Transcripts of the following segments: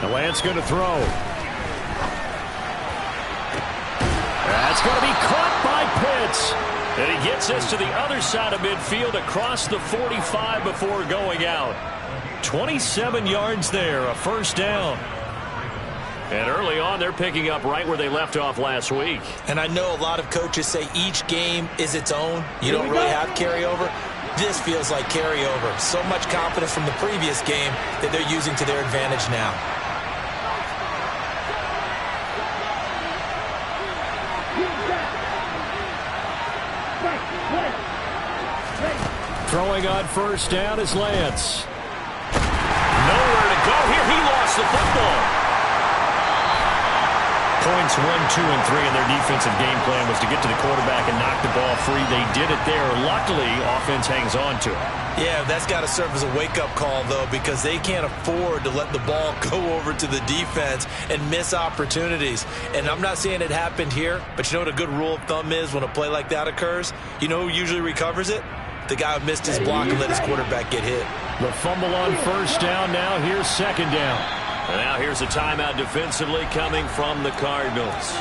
The Lance going to throw. That's going to be caught by Pitts. And he gets this to the other side of midfield across the 45 before going out. 27 yards there, a first down. And early on, they're picking up right where they left off last week. And I know a lot of coaches say each game is its own. You don't really have carryover. This feels like carryover. So much confidence from the previous game that they're using to their advantage now. Throwing on first down is Lance. Nowhere to go here. He lost the football. Points 1, 2, and 3 in their defensive game plan was to get to the quarterback and knock the ball free. They did it there. Luckily, offense hangs on to it. Yeah, that's got to serve as a wake-up call, though, because they can't afford to let the ball go over to the defense and miss opportunities. And I'm not saying it happened here, but you know what a good rule of thumb is when a play like that occurs? You know who usually recovers it? The guy who missed his block and let his quarterback get hit. The fumble on first down. Now here's second down. And now here's a timeout defensively coming from the Cardinals.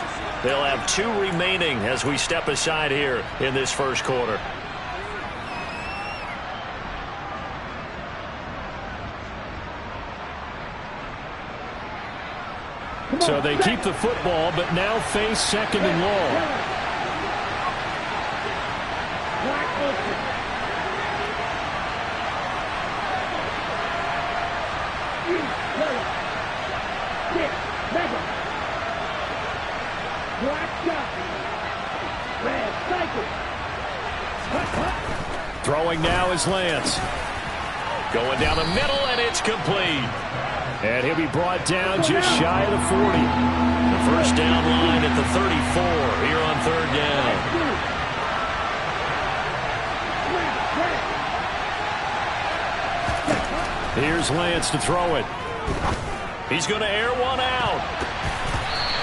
They'll have 2 remaining as we step aside here in this first quarter. So they keep the football, but now face second and long. Throwing now is Lance. Going down the middle, and it's complete. And he'll be brought down just shy of the 40. The first down line at the 34 here on third down. Here's Lance to throw it. He's going to air one out.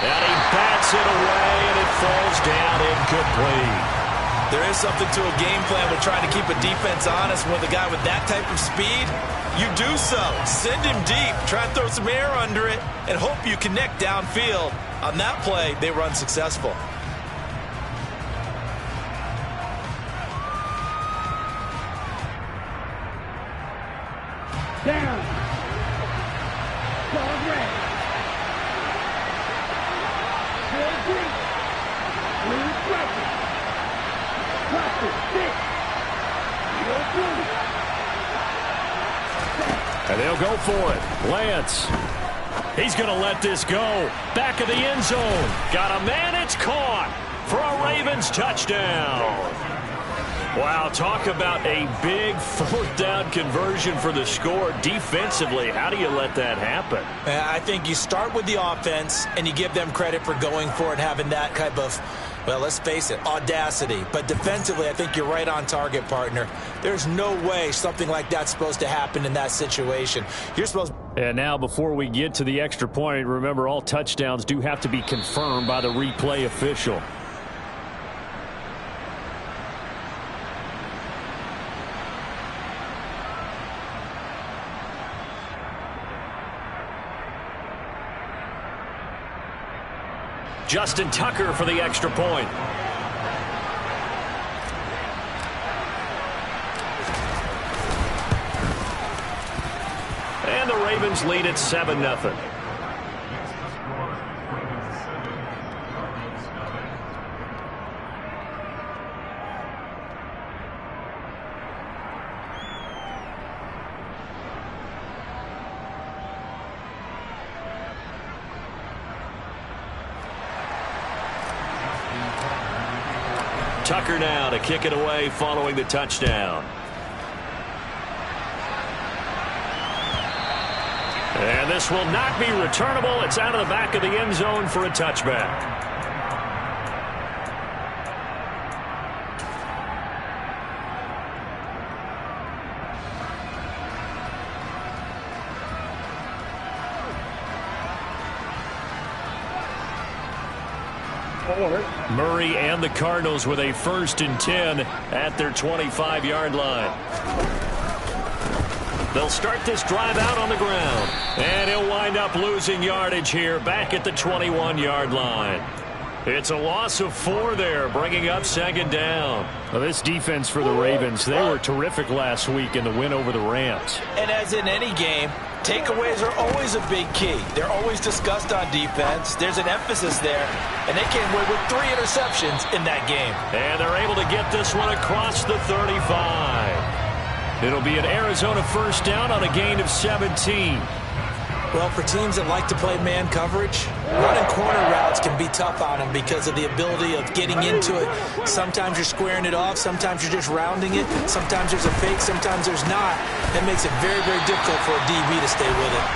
And he bats it away, and it falls down incomplete. There is something to a game plan with trying to keep a defense honest with a guy with that type of speed. You do so. Send him deep. Try and throw some air under it and hope you connect downfield. On that play, they were unsuccessful. Down. Ball red. Blue green. Blue striker. And they'll go for it. Lance. He's going to let this go. Back of the end zone. Got a man. It's caught for a Ravens touchdown. Wow, talk about a big fourth down conversion for the score. Defensively, how do you let that happen? I think you start with the offense and you give them credit for going for it, having that type of, well, let's face it, audacity. But defensively, I think you're right on target, partner. There's no way something like that's supposed to happen in that situation. You're supposed. And now, before we get to the extra point, remember all touchdowns do have to be confirmed by the replay official. Justin Tucker for the extra point. And the Ravens lead at 7-0. Tucker now to kick it away following the touchdown. And this will not be returnable. It's out of the back of the end zone for a touchback. Murray and the Cardinals with a 1st and 10 at their 25-yard line. They'll start this drive out on the ground. And he'll wind up losing yardage here back at the 21-yard line. It's a loss of 4 there, bringing up 2nd down. Well, this defense for the Ravens, they were terrific last week in the win over the Rams. And as in any game, takeaways are always a big key. They're always discussed on defense. There's an emphasis there, and they came away with 3 interceptions in that game. And they're able to get this one across the 35. It'll be an Arizona 1st down on a gain of 17. Well, for teams that like to play man coverage, running corner routes can be tough on them because of the ability of getting into it. Sometimes you're squaring it off. Sometimes you're just rounding it. Sometimes there's a fake. Sometimes there's not. That makes it very, very difficult for a DB to stay with it.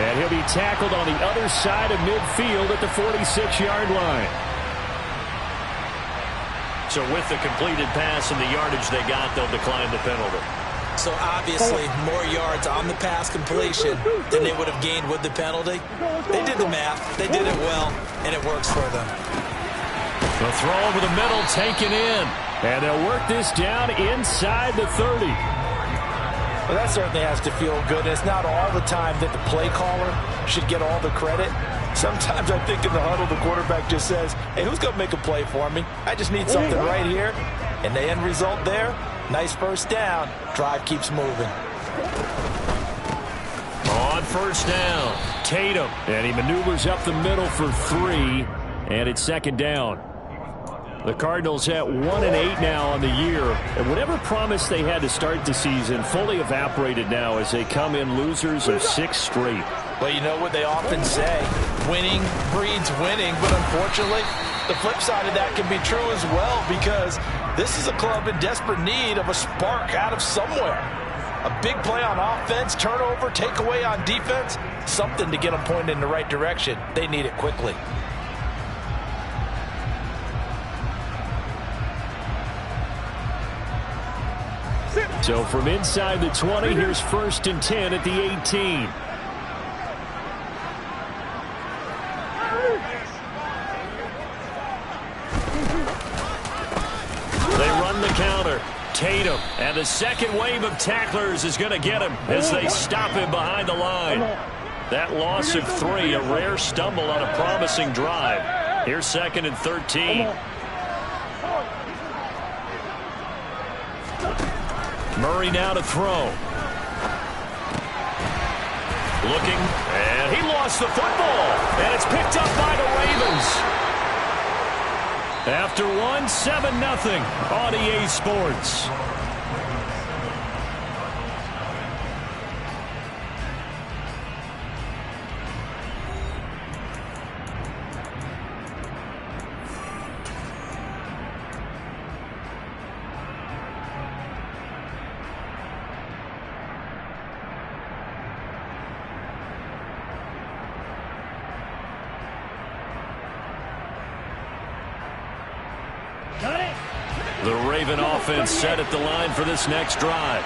And he'll be tackled on the other side of midfield at the 46-yard line. So with the completed pass and the yardage they got, they'll decline the penalty. So obviously more yards on the pass completion than they would have gained with the penalty. They did the math. They did it well, and it works for them. The throw over the middle taken in. And they'll work this down inside the 30. Well, that certainly has to feel good. It's not all the time that the play caller should get all the credit. Sometimes I think in the huddle, the quarterback just says, hey, who's going to make a play for me? I just need something right here. And the end result there, nice 1st down. Drive keeps moving. On 1st down, Tatum. And he maneuvers up the middle for 3. And it's 2nd down. The Cardinals at 1-8 now on the year. And whatever promise they had to start the season fully evaporated now as they come in losers of 6 straight. Well, you know what they often say, winning breeds winning, but unfortunately, the flip side of that can be true as well because this is a club in desperate need of a spark out of somewhere. A big play on offense, turnover, takeaway on defense, something to get them pointed in the right direction. They need it quickly. So from inside the 20, here's 1st and 10 at the 18. They run the counter. Tatum, and the second wave of tacklers is going to get him as they stop him behind the line. That loss of 3, a rare stumble on a promising drive. Here's 2nd and 13. Murray now to throw. Looking, and he lost the football, and it's picked up by the Ravens. After 1, 7-0 on EA Sports. The Raven offense set at the line for this next drive.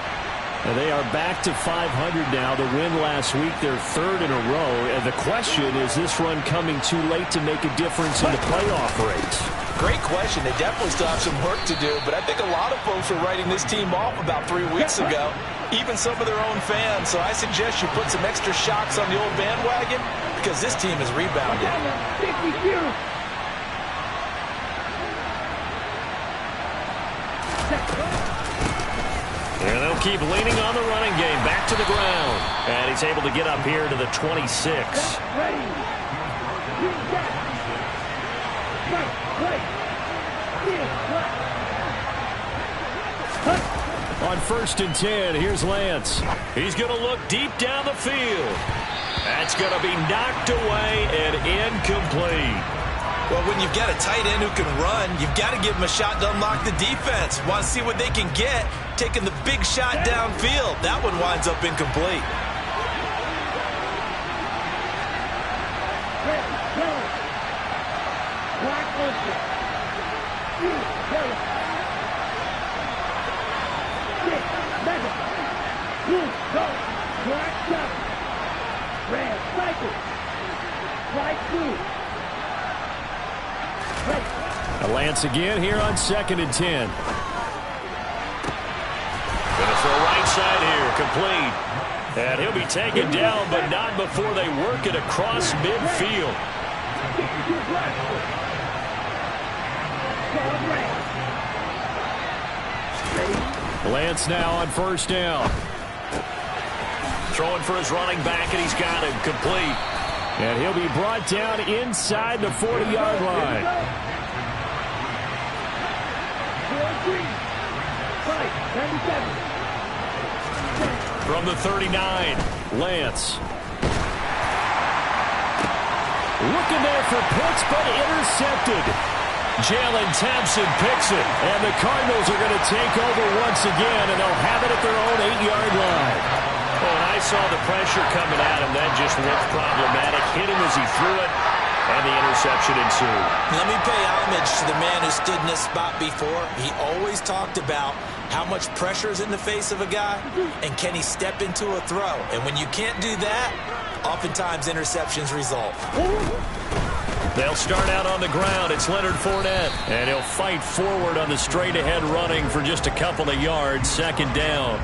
And they are back to 500 now. The win last week, their 3rd in a row. And the question, is this run coming too late to make a difference in the playoff race? Great question. They definitely still have some work to do, but I think a lot of folks were writing this team off about 3 weeks ago, even some of their own fans. So I suggest you put some extra shocks on the old bandwagon because this team has rebounded. And they'll keep leaning on the running game. Back to the ground. And he's able to get up here to the 26. On 1st and 10, here's Lance. He's going to look deep down the field. That's going to be knocked away and incomplete. Well, when you've got a tight end who can run, you've got to give him a shot to unlock the defense. Want to see what they can get, taking the big shot downfield. That one winds up incomplete. Lance again here on 2nd and 10. Gonna throw right side here, complete. And he'll be taken down, but not before they work it across midfield. Lance now on 1st down. Throwing for his running back, and he's got him complete. And he'll be brought down inside the 40-yard line. From the 39, Lance. Looking there for Pitts, but intercepted. Jalen Thompson picks it. And the Cardinals are going to take over once again, and they'll have it at their own 8-yard line. Oh, and I saw the pressure coming at him. That just looked problematic. Hit him as he threw it, and the interception ensued. Let me pay homage to the man who stood in this spot before. He always talked about how much pressure is in the face of a guy, and can he step into a throw. And when you can't do that, oftentimes interceptions result. They'll start out on the ground. It's Leonard Fournette. And he'll fight forward on the straight-ahead running for just a couple of yards. 2nd down.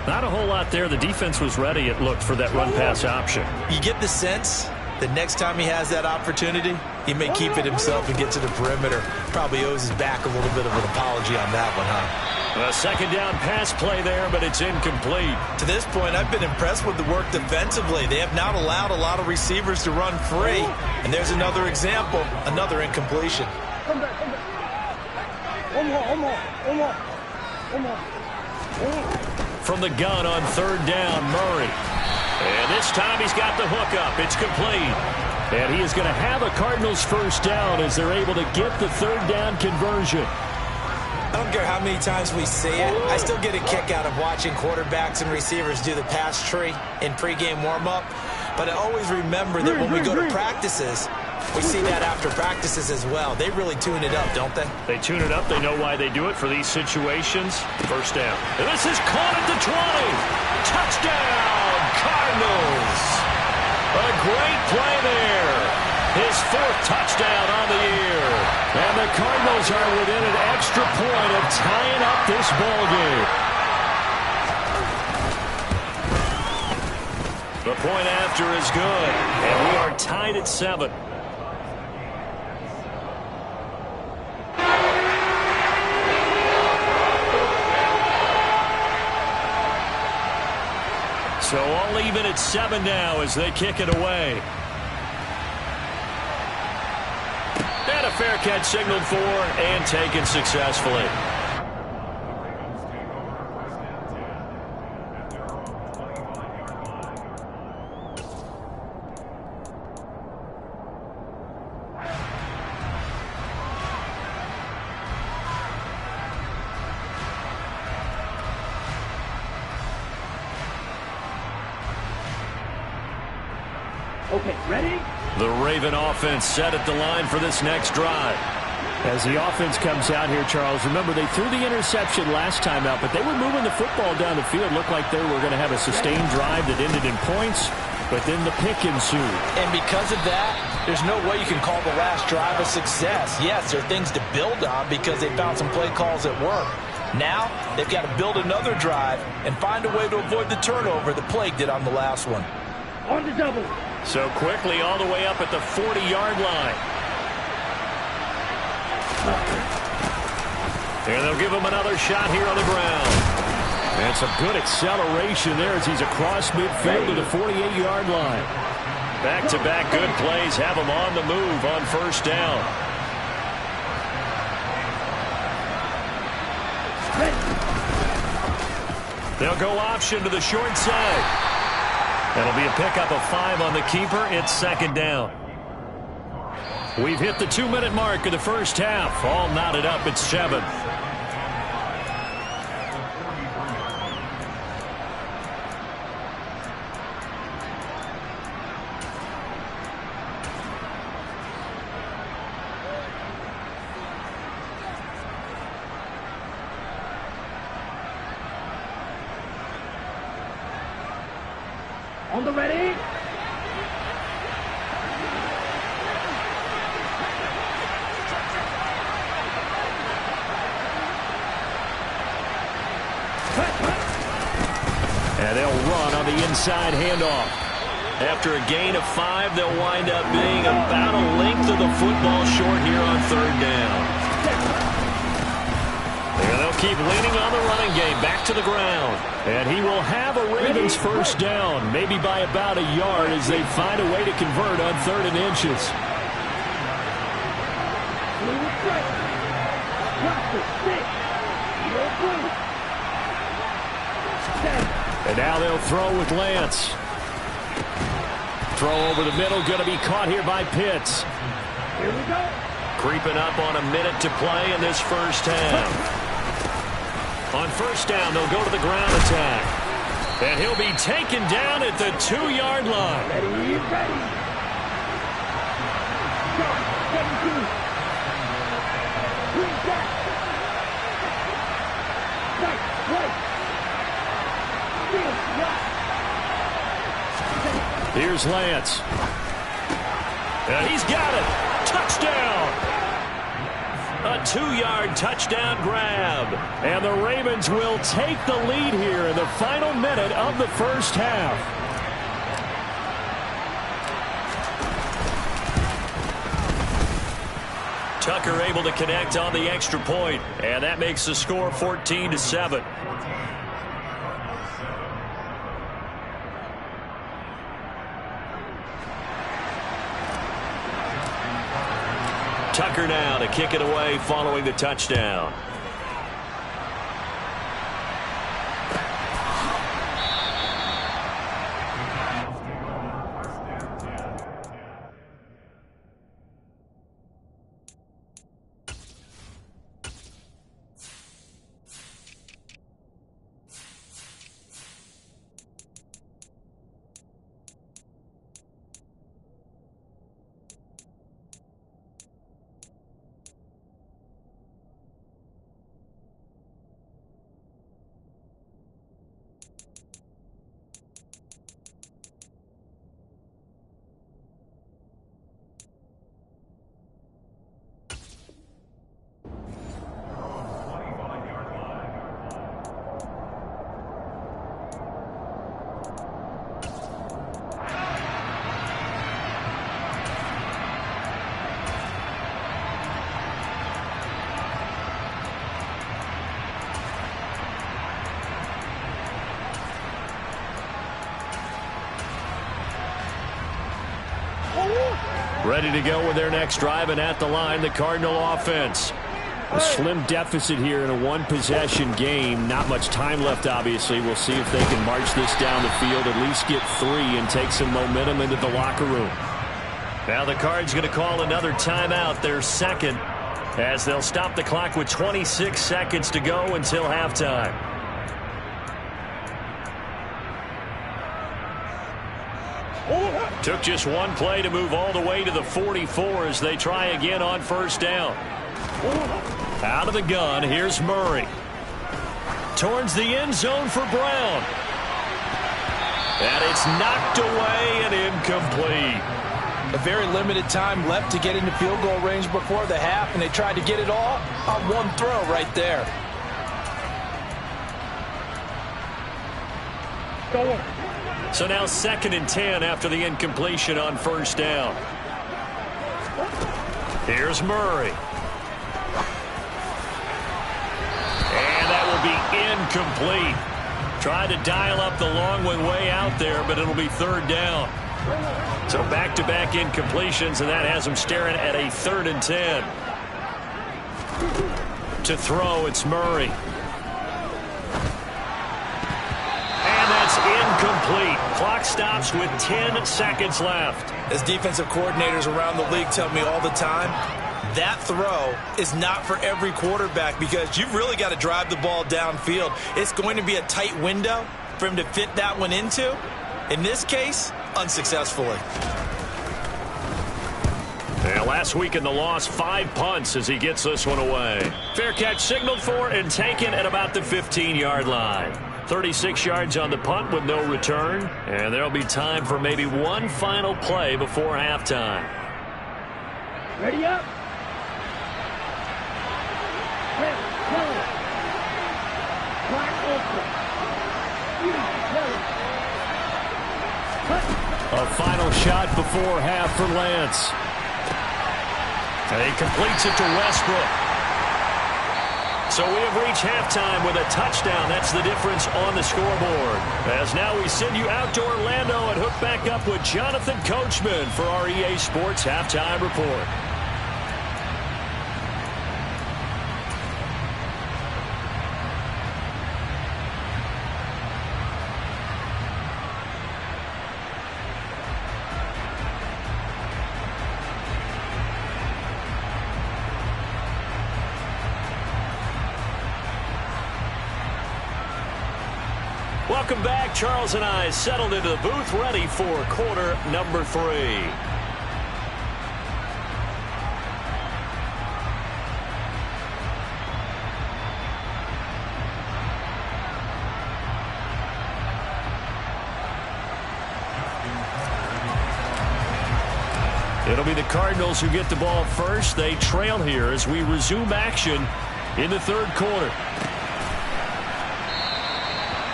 Not a whole lot there. The defense was ready, it looked, for that run-pass option. You get the sense that next time he has that opportunity, he may keep it himself and get to the perimeter. Probably owes his back a little bit of an apology on that one, huh? A 2nd down pass play there, but it's incomplete. To this point, I've been impressed with the work defensively. They have not allowed a lot of receivers to run free. And there's another example, another incompletion. Come back. One more. From the gun on 3rd down, Murray. And this time he's got the hook up. It's complete. And he is going to have a Cardinals 1st down as they're able to get the 3rd down conversion. I don't care how many times we see it. I still get a kick out of watching quarterbacks and receivers do the pass tree in pregame warm-up. But I always remember that when we go to practices, we see that after practices as well. They really tune it up, don't they? They tune it up. They know why they do it for these situations. 1st down. And this is caught at the 20. Touchdown, Cardinals. A great play there. His 4th touchdown on the year. And the Cardinals are within an extra point of tying up this ballgame. The point after is good. And we are tied at 7. So all even at 7 now as they kick it away. And a fair catch signaled for and taken successfully. Okay, ready? The Raven offense set at the line for this next drive. As the offense comes out here, Charles, remember they threw the interception last time out, but they were moving the football down the field. Looked like they were going to have a sustained drive that ended in points, but then the pick ensued. And because of that, there's no way you can call the last drive a success. Yes, there are things to build on because they found some play calls that work. Now, they've got to build another drive and find a way to avoid the turnover that plagued it on the last one. On the double. So quickly all the way up at the 40-yard line. And they'll give him another shot here on the ground. And some good acceleration there as he's across midfield to the 48-yard line. Back-to-back good plays have him on the move on 1st down. They'll go option to the short side. That'll be a pickup of 5 on the keeper. It's 2nd down. We've hit the 2-minute mark of the first half. All knotted up at 7. On the ready? And they'll run on the inside handoff. After a gain of 5, they'll wind up being about a length of the football short here on third down. And they'll keep leaning on the running game, back to the ground. And he will have a Ravens first down, maybe by about a yard as they find a way to convert on 3rd and inches. And now they'll throw with Lance. Throw over the middle, going to be caught here by Pitts. Here we go. Creeping up on a minute to play in this first half. On first down, they'll go to the ground attack. And he'll be taken down at the 2-yard line. Ready, ready. Start, 17. Green back. Right. Field, right. Here's Lance. And he's got it. Touchdown. A 2-yard touchdown grab. And the Ravens will take the lead here in the final minute of the first half. Tucker able to connect on the extra point, and that makes the score 14-7. Tucker now to kick it away following the touchdown. Ready to go with their next drive, and at the line, the Cardinal offense. A slim deficit here in a one-possession game. Not much time left, obviously. We'll see if they can march this down the field, at least get 3, and take some momentum into the locker room. Now the Cards going to call another timeout, their second, as they'll stop the clock with 26 seconds to go until halftime. Took just one play to move all the way to the 44 as they try again on first down. Out of the gun, here's Murray. Towards the end zone for Brown. And it's knocked away and incomplete. A very limited time left to get into field goal range before the half, and they tried to get it all on one throw right there. Go. So now 2nd and 10 after the incompletion on first down. Here's Murray. And that will be incomplete. Tried to dial up the long one way out there, but it'll be 3rd down. So back-to-back incompletions, and that has them staring at a 3rd and 10. To throw, it's Murray. Incomplete. Clock stops with 10 seconds left. As defensive coordinators around the league tell me all the time, that throw is not for every quarterback because you've really got to drive the ball downfield. It's going to be a tight window for him to fit that one into. In this case, unsuccessfully. And last week in the loss, 5 punts as he gets this one away. Fair catch signaled for and taken at about the 15-yard line. 36 yards on the punt with no return. And there'll be time for maybe one final play before halftime. Ready up. Clock A final shot before half for Lance. And he completes it to Westbrook. So we have reached halftime with a touchdown. That's the difference on the scoreboard. As now we send you out to Orlando and hook back up with Jonathan Coachman for our EA Sports Halftime Report. Welcome back. Charles and I settled into the booth ready for quarter number 3. It'll be the Cardinals who get the ball first. They trail here as we resume action in the third quarter.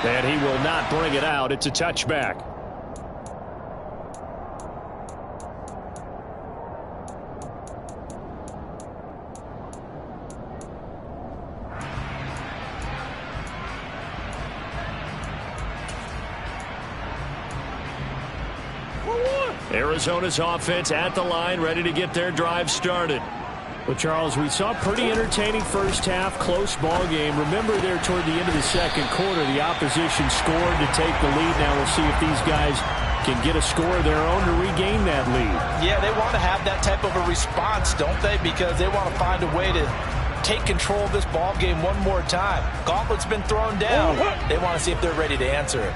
And he will not bring it out. It's a touchback. Arizona's offense at the line, ready to get their drive started. Well, Charles, we saw a pretty entertaining first half, close ball game. Remember there toward the end of the second quarter, the opposition scored to take the lead. Now we'll see if these guys can get a score of their own to regain that lead. Yeah, they want to have that type of a response, don't they? Because they want to find a way to take control of this ball game one more time. Gauntlet's been thrown down. They want to see if they're ready to answer it.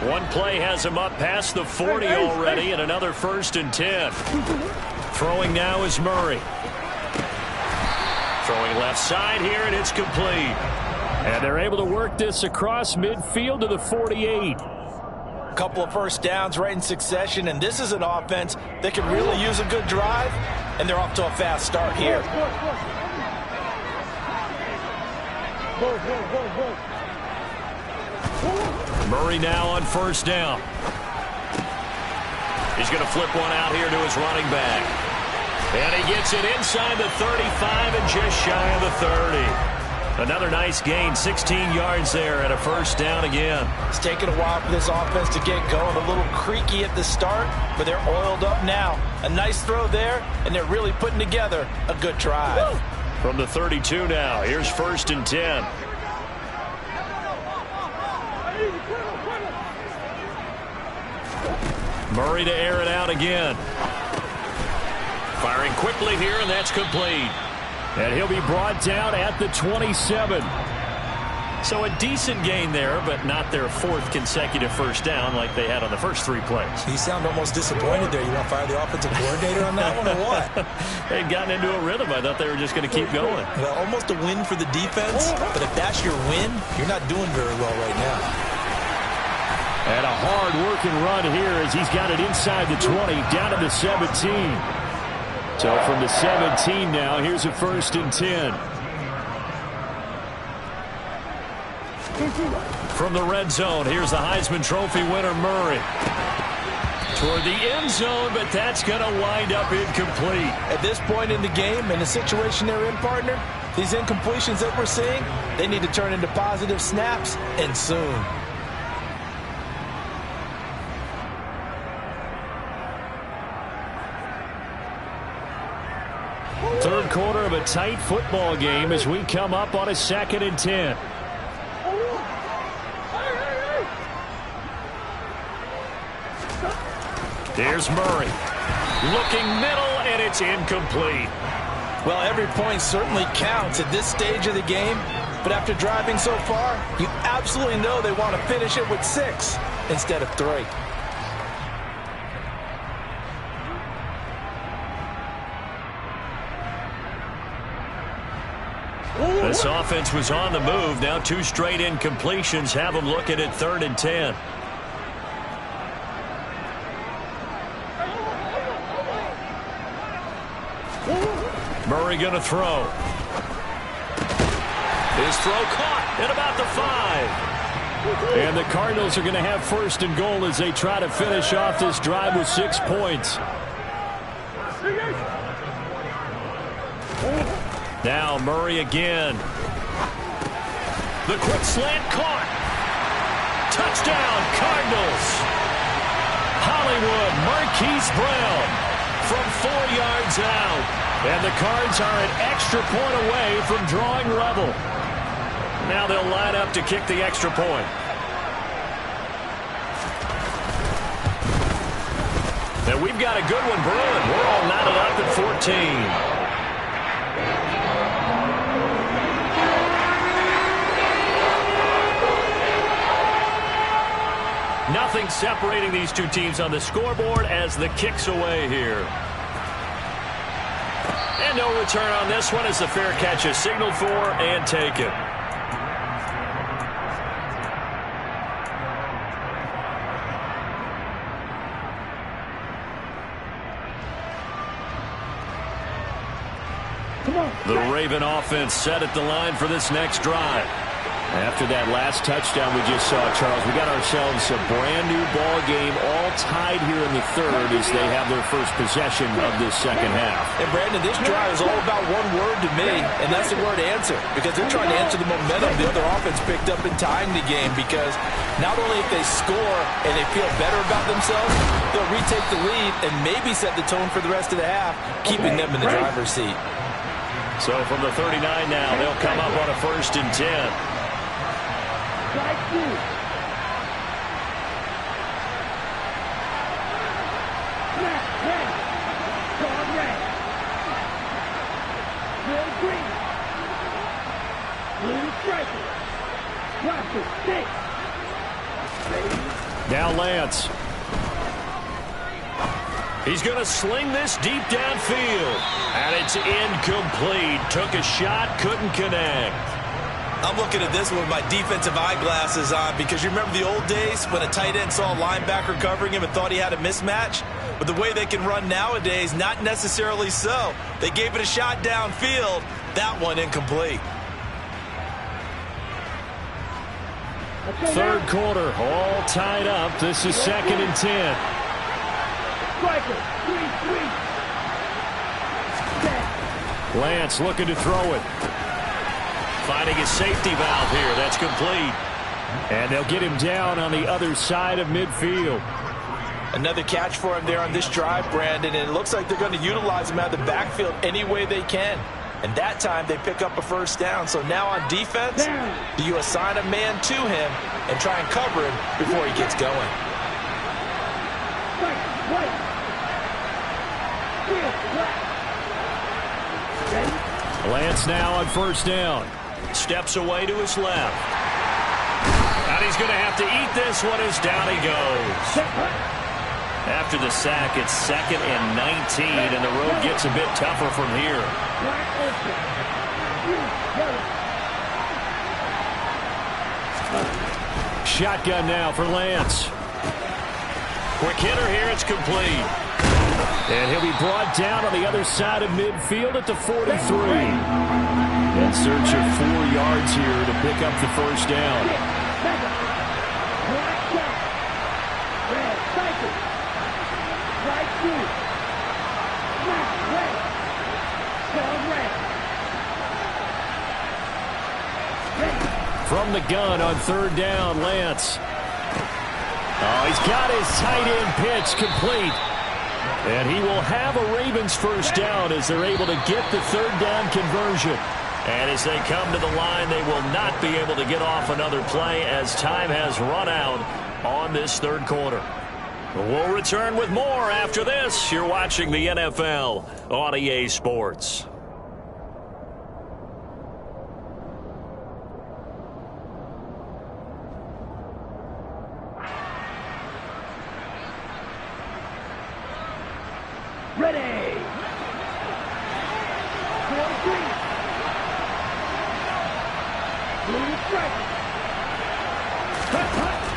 One play has him up past the 40 already, and another 1st and 10. Throwing now is Murray. Throwing left side here, and it's complete. And they're able to work this across midfield to the 48. A couple of first downs right in succession, and this is an offense that can really use a good drive, and they're off to a fast start here. Murray now on 1st down. He's going to flip one out here to his running back. And he gets it inside the 35 and just shy of the 30. Another nice gain, 16 yards there and a 1st down again. It's taken a while for this offense to get going. A little creaky at the start, but they're oiled up now. A nice throw there, and they're really putting together a good drive. From the 32 now, here's 1st and 10. Murray to air it out again. Firing quickly here, and that's complete. And he'll be brought down at the 27. So a decent gain there, but not their 4th consecutive 1st down like they had on the first 3 plays. You sound almost disappointed there. You want to fire the offensive coordinator on that one or what? They'd gotten into a rhythm. I thought they were just going to keep going. Well, almost a win for the defense, but if that's your win, you're not doing very well right now. And a hard-working run here as he's got it inside the 20, down to the 17. So from the 17 now, here's a 1st and 10. From the red zone, here's the Heisman Trophy winner, Murray. Toward the end zone, but that's going to wind up incomplete. At this point in the game, in the situation they're in, partner, these incompletions that we're seeing, they need to turn into positive snaps, and soon. Third quarter of a tight football game as we come up on a 2nd and 10. Here's Murray. Looking middle, and it's incomplete. Well, every point certainly counts at this stage of the game, but after driving so far, you absolutely know they want to finish it with 6 instead of 3. This offense was on the move. Now 2 straight incompletions have them looking at 3rd and 10. Murray going to throw. His throw caught at about the 5. And the Cardinals are going to have first and goal as they try to finish off this drive with 6 points. Now Murray again. The quick slant caught. Touchdown, Cardinals. Hollywood Marquise Brown from 4 yards out. And the Cards are an extra point away from drawing level. Now they'll line up to kick the extra point. And we've got a good one brewing. We're all knotted up at 14. Nothing separating these two teams on the scoreboard as the kick's away here. And no return on this one as the fair catch is signaled for and taken. The Raven offense set at the line for this next drive. After that last touchdown we just saw, Charles, we got ourselves a brand new ball game, all tied here in the third as they have their first possession of this second half. And Brandon, this drive is all about one word to me, and that's the word answer, because they're trying to answer the momentum the other offense picked up in tying the game, because not only if they score and they feel better about themselves, they'll retake the lead and maybe set the tone for the rest of the half, keeping them in the driver's seat. So from the 39 now, they'll come up on a 1st and 10. Strike 2. Snap, red. Guard red. Blue green. Blue striker. Roster 6. Now Lance. He's going to sling this deep downfield. And it's incomplete. Took a shot, couldn't connect. I'm looking at this one with my defensive eyeglasses on, because you remember the old days when a tight end saw a linebacker covering him and thought he had a mismatch? But the way they can run nowadays, not necessarily so. They gave it a shot downfield. That one incomplete. Third quarter, all tied up. This is 2nd and 10. Striker 3-3. Lance looking to throw it. Finding his safety valve here. That's complete. And they'll get him down on the other side of midfield. Another catch for him there on this drive, Brandon, and it looks like they're going to utilize him out of the backfield any way they can. And that time they pick up a first down. So now on defense, do you assign a man to him and try and cover him before he gets going? Lance now on 1st down. Steps away to his left. And he's going to have to eat this one as down he goes. After the sack, it's 2nd and 19, and the road gets a bit tougher from here. Shotgun now for Lance. Quick hitter here, it's complete. And he'll be brought down on the other side of midfield at the 43. In search of 4 yards here to pick up the first down. From the gun on 3rd down, Lance. Oh, he's got his tight end pitch complete. And he will have a Ravens first down as they're able to get the 3rd down conversion. And as they come to the line, they will not be able to get off another play as time has run out on this 3rd quarter. We'll return with more after this. You're watching the NFL on EA Sports. Ready.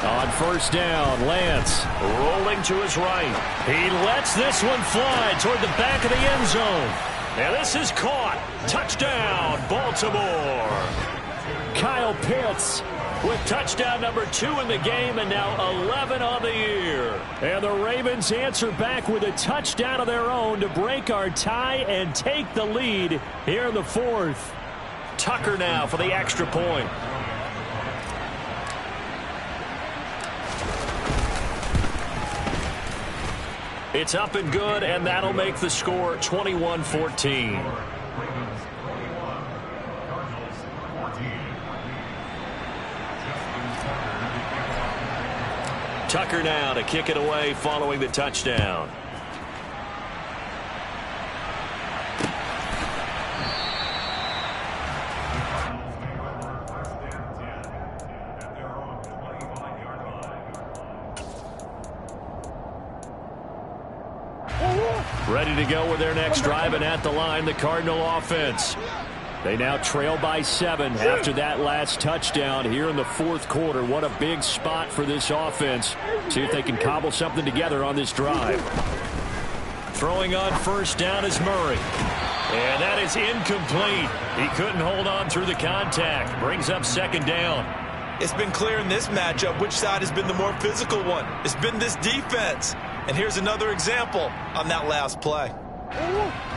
On 1st down, Lance rolling to his right. He lets this one fly toward the back of the end zone. And this is caught. Touchdown, Baltimore. Kyle Pitts with touchdown number 2 in the game and now 11 on the year. And the Ravens answer back with a touchdown of their own to break our tie and take the lead here in the 4th. Tucker now for the extra point. It's up and good, and that'll make the score 21-14. Tucker now to kick it away following the touchdown. Ready to go with their next drive, and at the line, the Cardinal offense. They now trail by 7 after that last touchdown here in the 4th quarter. What a big spot for this offense. See if they can cobble something together on this drive. Throwing on first down is Murray. And that is incomplete. He couldn't hold on through the contact. Brings up second down. It's been clear in this matchup which side has been the more physical one. It's been this defense. And here's another example on that last play.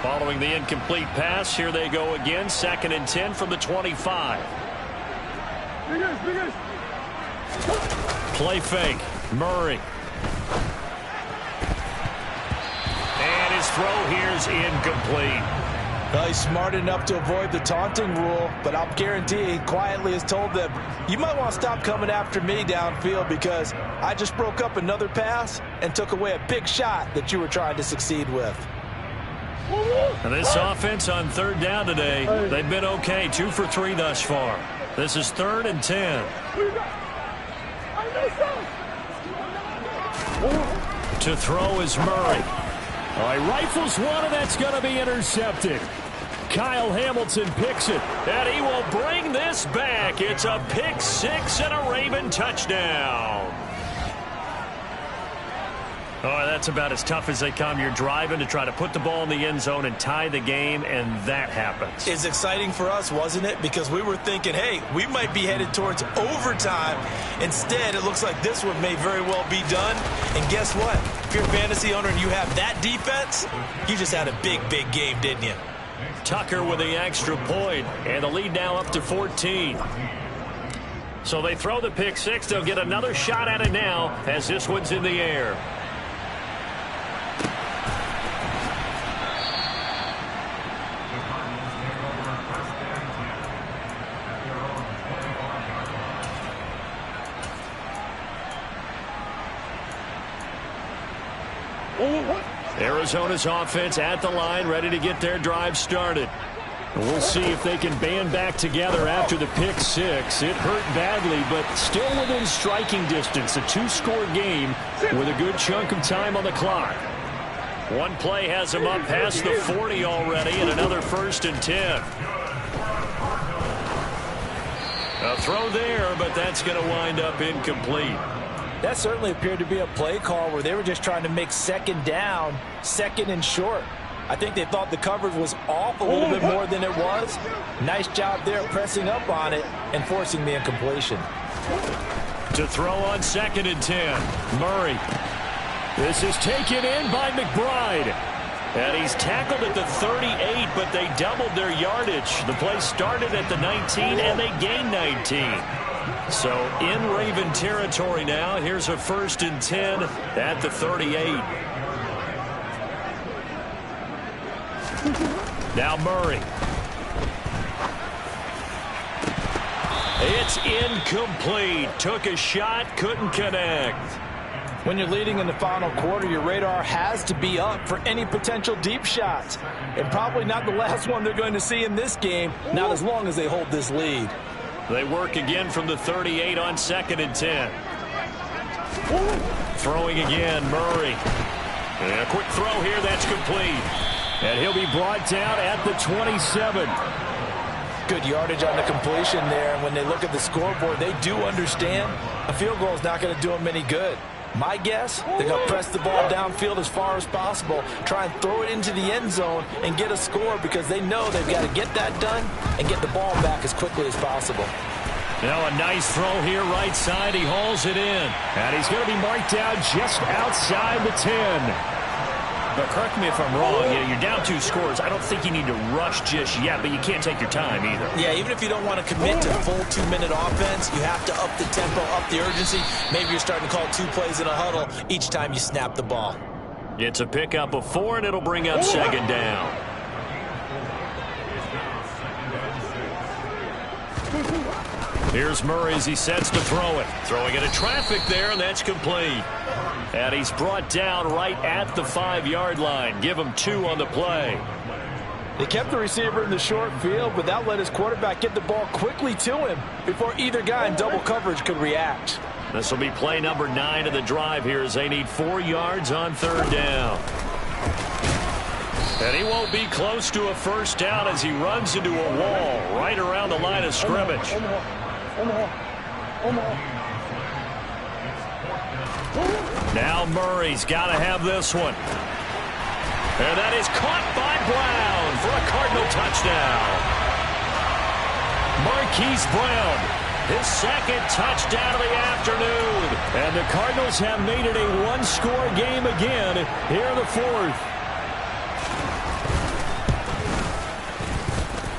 Following the incomplete pass, here they go again. 2nd and 10 from the 25. Play fake. Murray. And his throw here's incomplete. Well, he's smart enough to avoid the taunting rule, but I'll guarantee he quietly has told them, you might want to stop coming after me downfield because I just broke up another pass and took away a big shot that you were trying to succeed with. And this offense on 3rd down today, they've been okay. 2 for 3 thus far. This is 3rd and 10. To throw is Murray. All right, rifles one, and that's going to be intercepted. Kyle Hamilton picks it. And he will bring this back. It's a pick 6 and a Raven touchdown. Oh, that's about as tough as they come. You're driving to try to put the ball in the end zone and tie the game, and that happens. It's exciting for us, wasn't it? Because we were thinking, hey, we might be headed towards overtime. Instead, it looks like this one may very well be done. And guess what? If you're a fantasy owner and you have that defense, you just had a big, big game, didn't you? Tucker with the extra point, and the lead now up to 14. So they throw the pick 6. They'll get another shot at it now as this one's in the air. Arizona's offense at the line, ready to get their drive started. We'll see if they can band back together after the pick 6. It hurt badly, but still within striking distance. A 2-score game with a good chunk of time on the clock. One play has them up past the 40 already, and another 1st and 10. A throw there, but that's going to wind up incomplete. That certainly appeared to be a play call where they were just trying to make 2nd down, 2nd and short. I think they thought the coverage was off a little bit more than it was. Nice job there pressing up on it and forcing the incompletion. To throw on 2nd and 10, Murray. This is taken in by McBride. And he's tackled at the 38, but they doubled their yardage. The play started at the 19, and they gained 19. So in Raven territory now. Here's a 1st and 10 at the 38. Now Murray. It's incomplete. Took a shot, couldn't connect. When you're leading in the final quarter, your radar has to be up for any potential deep shots. And probably not the last one they're going to see in this game, not as long as they hold this lead. They work again from the 38 on 2nd and 10. Throwing again, Murray. And a quick throw here, that's complete. And he'll be brought down at the 27. Good yardage on the completion there. And when they look at the scoreboard, they do understand a field goal is not going to do them any good. My guess, they're going to press the ball downfield as far as possible, try and throw it into the end zone and get a score because they know they've got to get that done and get the ball back as quickly as possible. Now a nice throw here right side. He hauls it in. And he's going to be marked down just outside the 10. But correct me if I'm wrong, you're down 2 scores. I don't think you need to rush just yet, but you can't take your time either. Yeah, even if you don't want to commit to full 2-minute offense, you have to up the tempo, up the urgency. Maybe you're starting to call 2 plays in a huddle each time you snap the ball. It's a pickup of 4, and it'll bring up 2nd down. Here's Murray as he sets to throw it. Throwing into traffic there, and that's complete. And he's brought down right at the 5-yard line. Give him 2 on the play. They kept the receiver in the short field, but that let his quarterback get the ball quickly to him before either guy in double coverage could react. This will be play number 9 of the drive here as they need 4 yards on 3rd down. And he won't be close to a 1st down as he runs into a wall right around the line of scrimmage. Now Murray's got to have this one. And that is caught by Brown for a Cardinal touchdown. Marquise Brown, his 2nd touchdown of the afternoon. And the Cardinals have made it a 1-score game again here in the 4th.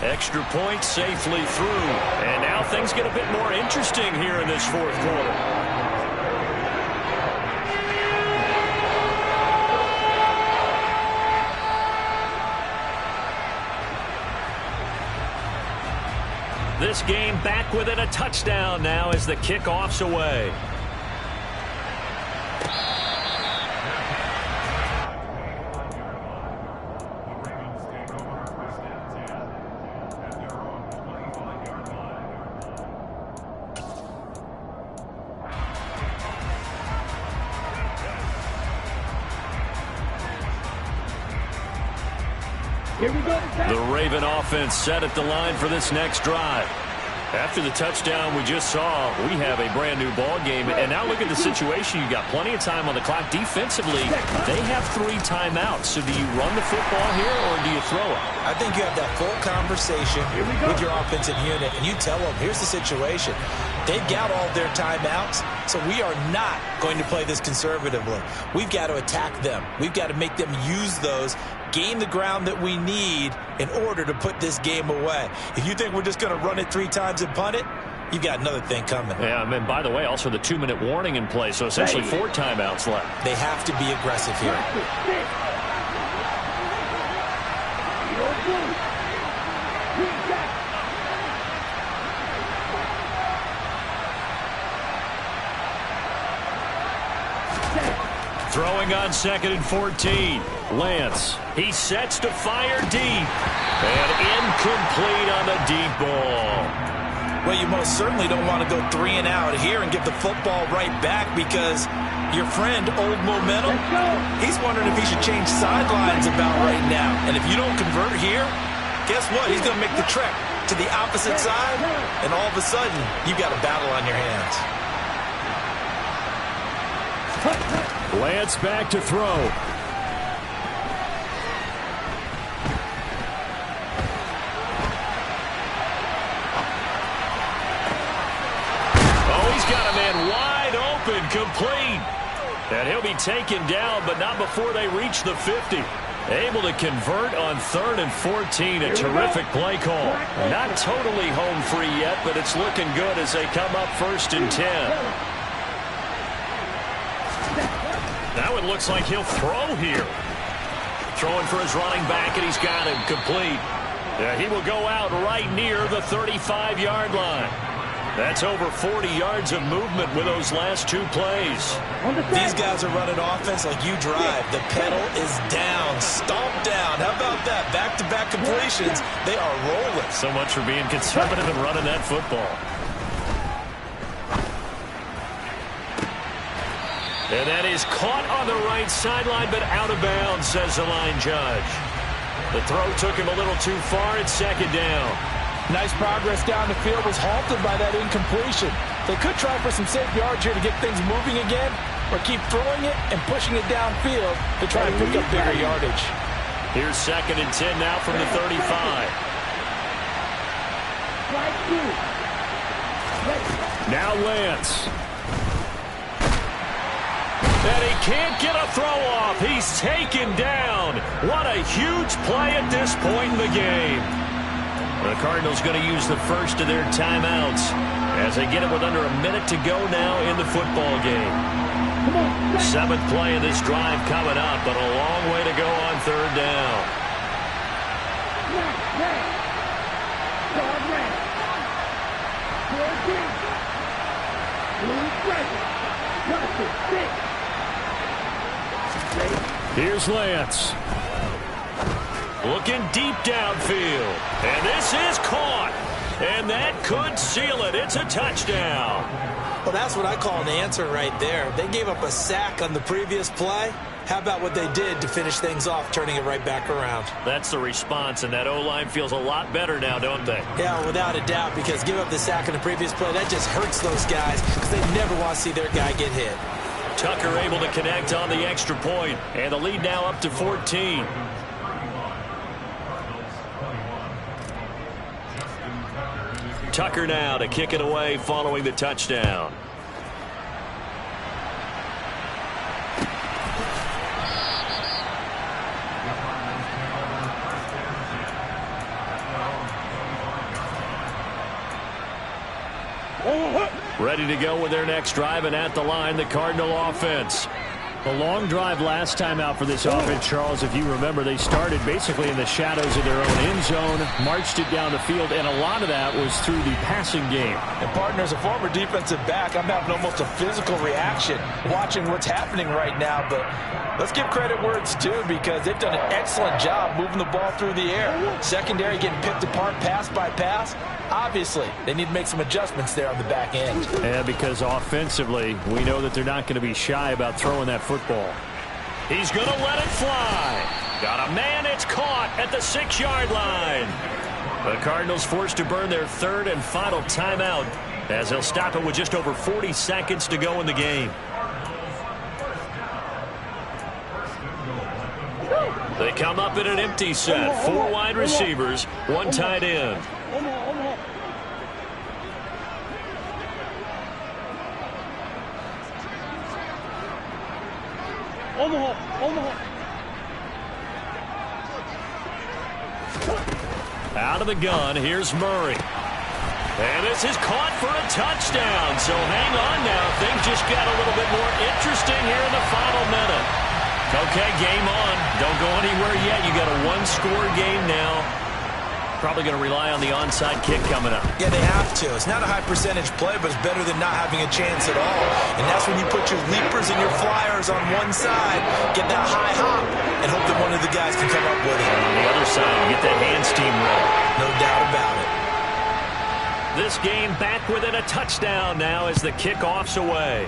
Extra point safely through. And now things get a bit more interesting here in this 4th quarter. This game back within a touchdown now as the kickoff's away. Here we go. The Raven offense set at the line for this next drive. After the touchdown we just saw, we have a brand new ball game. And now look at the situation. You got plenty of time on the clock. Defensively, they have 3 timeouts. So do you run the football here or do you throw it? I think you have that full conversation with your offensive unit, and you tell them, here's the situation. They've got all their timeouts, so we are not going to play this conservatively. We've got to attack them. We've got to make them use those, gain the ground that we need in order to put this game away. If you think we're just going to run it 3 times and punt it, you've got another thing coming. Yeah, and by the way, also the 2-minute warning in place, so essentially 4 timeouts left. They have to be aggressive here. Throwing on 2nd and 14. Lance, he sets to fire deep. And incomplete on the deep ball. Well, you most certainly don't want to go 3 and out here and give the football right back because your friend, Old Momentum, he's wondering if he should change sidelines about right now. And if you don't convert here, guess what? He's going to make the trek to the opposite side, and all of a sudden, you've got a battle on your hands. Lance back to throw. Oh, he's got a man wide open, complete. And he'll be taken down, but not before they reach the 50. Able to convert on 3rd and 14. A terrific play call. Not totally home free yet, but it's looking good as they come up 1st and 10. Now it looks like he'll throw here. Throwing for his running back, and he's got him complete. Yeah, he will go out right near the 35-yard line. That's over 40 yards of movement with those last 2 plays. These guys are running offense like you drive. The pedal is down, stomp down. How about that? Back-to-back completions. They are rolling. So much for being conservative and running that football. And that is caught on the right sideline, but out of bounds, says the line judge. The throw took him a little too far. It's 2nd down. Nice progress down the field was halted by that incompletion. They could try for some safe yards here to get things moving again, or keep throwing it and pushing it downfield to try and pick up bigger yardage. Here's 2nd and 10 now from the 35. Now Lance. And he can't get a throw off. He's taken down. What a huge play at this point in the game. The Cardinals going to use the first of their timeouts as they get it with under a minute to go now in the football game. Seventh play of this drive coming up, but a long way to go on third down. Here's Lance. Looking deep downfield. And this is caught. And that could seal it. It's a touchdown. Well, that's what I call an answer right there. They gave up a sack on the previous play. How about what they did to finish things off, turning it right back around? That's the response, and that O-line feels a lot better now, don't they? Yeah, without a doubt, because give up the sack on the previous play, that just hurts those guys because they never want to see their guy get hit. Tucker able to connect on the extra point, and the lead now up to 14. Tucker now to kick it away following the touchdown. Ready to go with their next drive, and at the line, the Cardinal offense. A long drive last time out for this offense, Charles. If you remember, they started basically in the shadows of their own end zone, marched it down the field, and a lot of that was through the passing game. And, partner, as a former defensive back, I'm having almost a physical reaction watching what's happening right now. But let's give credit where it's due because they've done an excellent job moving the ball through the air. Secondary getting picked apart pass by pass. Obviously, they need to make some adjustments there on the back end. Yeah, because offensively, we know that they're not going to be shy about throwing that football. He's going to let it fly. Got a man, it's caught at the 6-yard line. The Cardinals forced to burn their third and final timeout as they'll stop it with just over 40 seconds to go in the game. They come up in an empty set. 4 wide receivers, 1 tight end. Out of the gun, here's Murray. And this is caught for a touchdown. So hang on now. Things just got a little bit more interesting here in the final minute. Okay, game on. Don't go anywhere yet. You got a 1-score game now. Probably going to rely on the onside kick coming up. Yeah, they have to. It's not a high percentage play, but it's better than not having a chance at all. And that's when you put your leapers and your flyers on one side, get that high hop, and hope that one of the guys can come up with it. On the other side, you get that hands team ready. No doubt about it. This game back within a touchdown now as the kickoff's away.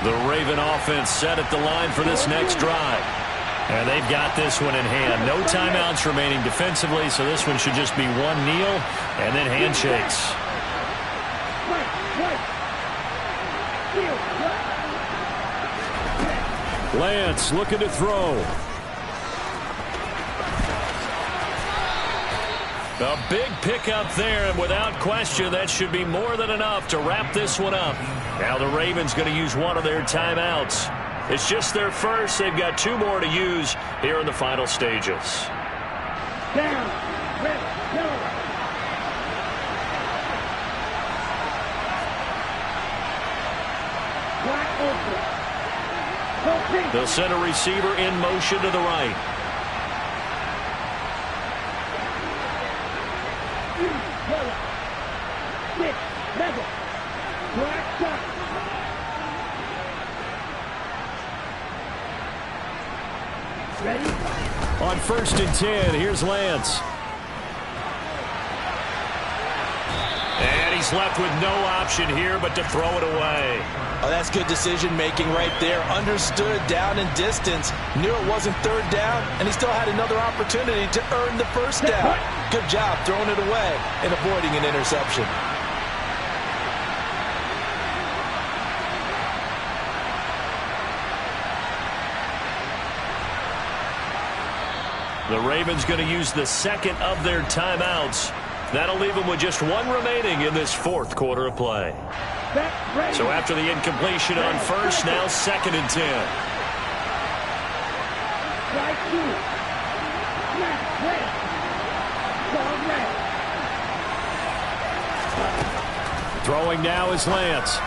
The Raven offense set at the line for this next drive. And they've got this one in hand. No timeouts remaining defensively, so this one should just be one kneel and then handshakes. Lance looking to throw. A big pickup there, and without question, that should be more than enough to wrap this one up. Now the Ravens going to use one of their timeouts. It's just their first. They've got 2 more to use here in the final stages. Down, red, yellow. Black open. They'll send a receiver in motion to the right. Yellow. 6, level. Black dot. Ready? On 1st and 10, here's Lance. And he's left with no option here but to throw it away. Oh, that's good decision-making right there. Understood down and distance. Knew it wasn't 3rd down, and he still had another opportunity to earn the 1st down. Good job throwing it away and avoiding an interception. The Ravens going to use the second of their timeouts. That'll leave them with just one remaining in this fourth quarter of play. So after the incompletion on first, now 2nd and 10. Throwing now is Lance.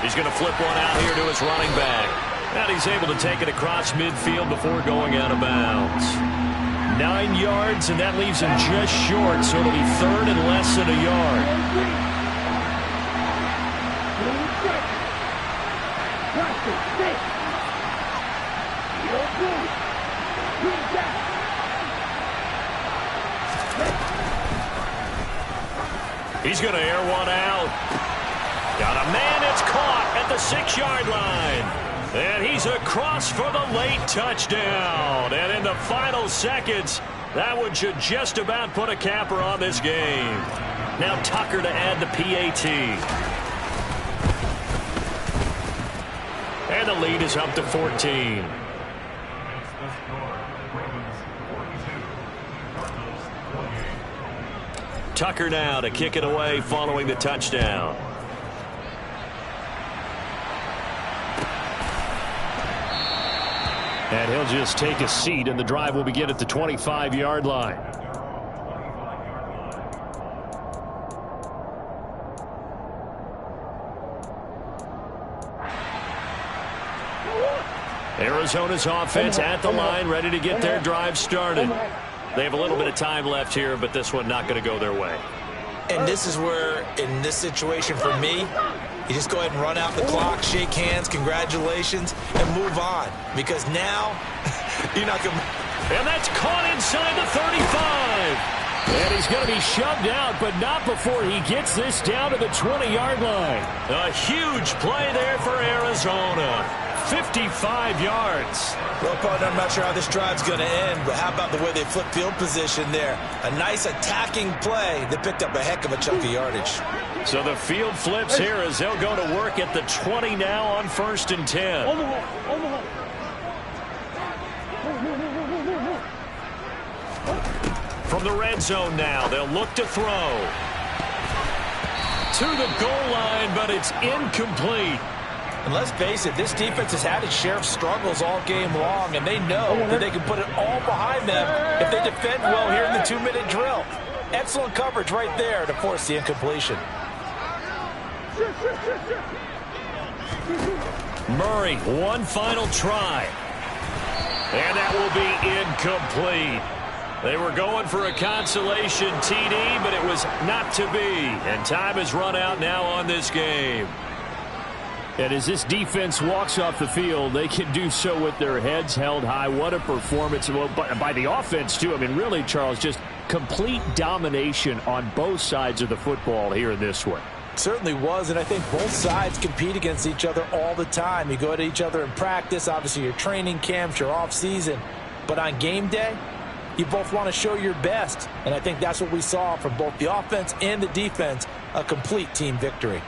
He's going to flip one out here to his running back. And he's able to take it across midfield before going out of bounds. 9 yards, and that leaves him just short, so it'll be 3rd and less than a yard. He's going to air one out. Got a man, it's caught at the 6-yard line. And he's across for the late touchdown. And in the final seconds, that one should just about put a capper on this game. Now Tucker to add the PAT. And the lead is up to 14. Tucker now to kick it away following the touchdown. And he'll just take a seat, and the drive will begin at the 25-yard line. Arizona's offense at the line, ready to get their drive started. They have a little bit of time left here, but this one not going to go their way. And this is where, in this situation for me, you just go ahead and run out the clock, shake hands, congratulations, and move on. Because now, you're not going to... And that's caught inside the 35. And he's going to be shoved out, but not before he gets this down to the 20-yard line. A huge play there for Arizona. 55 yards. Well, partner, I'm not sure how this drive's going to end, but how about the way they flip field position there? A nice attacking play that picked up a heck of a chunk of yardage. So the field flips here as they'll go to work at the 20 now on 1st and 10. From the red zone now, they'll look to throw. To the goal line, but it's incomplete. And let's face it, this defense has had its share of struggles all game long, and they know that they can put it all behind them if they defend well here in the 2-minute drill. Excellent coverage right there to force the incompletion. Murray, one final try. And that will be incomplete. They were going for a consolation TD, but it was not to be. And time has run out now on this game. And as this defense walks off the field, they can do so with their heads held high. What a performance by the offense, too. I mean, really, Charles, just complete domination on both sides of the football here in this one. Certainly was, and I think both sides compete against each other all the time. You go at each other in practice, obviously your training camps, your off-season. But on game day, you both want to show your best. And I think that's what we saw from both the offense and the defense, a complete team victory.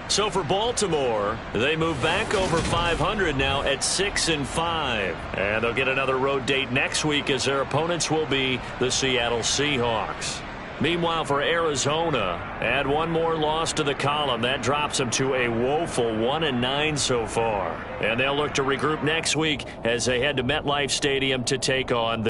So for Baltimore, they move back over 500 now at 6-5. And they'll get another road date next week as their opponents will be the Seattle Seahawks. Meanwhile, for Arizona, add one more loss to the column. That drops them to a woeful 1-9 so far. And they'll look to regroup next week as they head to MetLife Stadium to take on the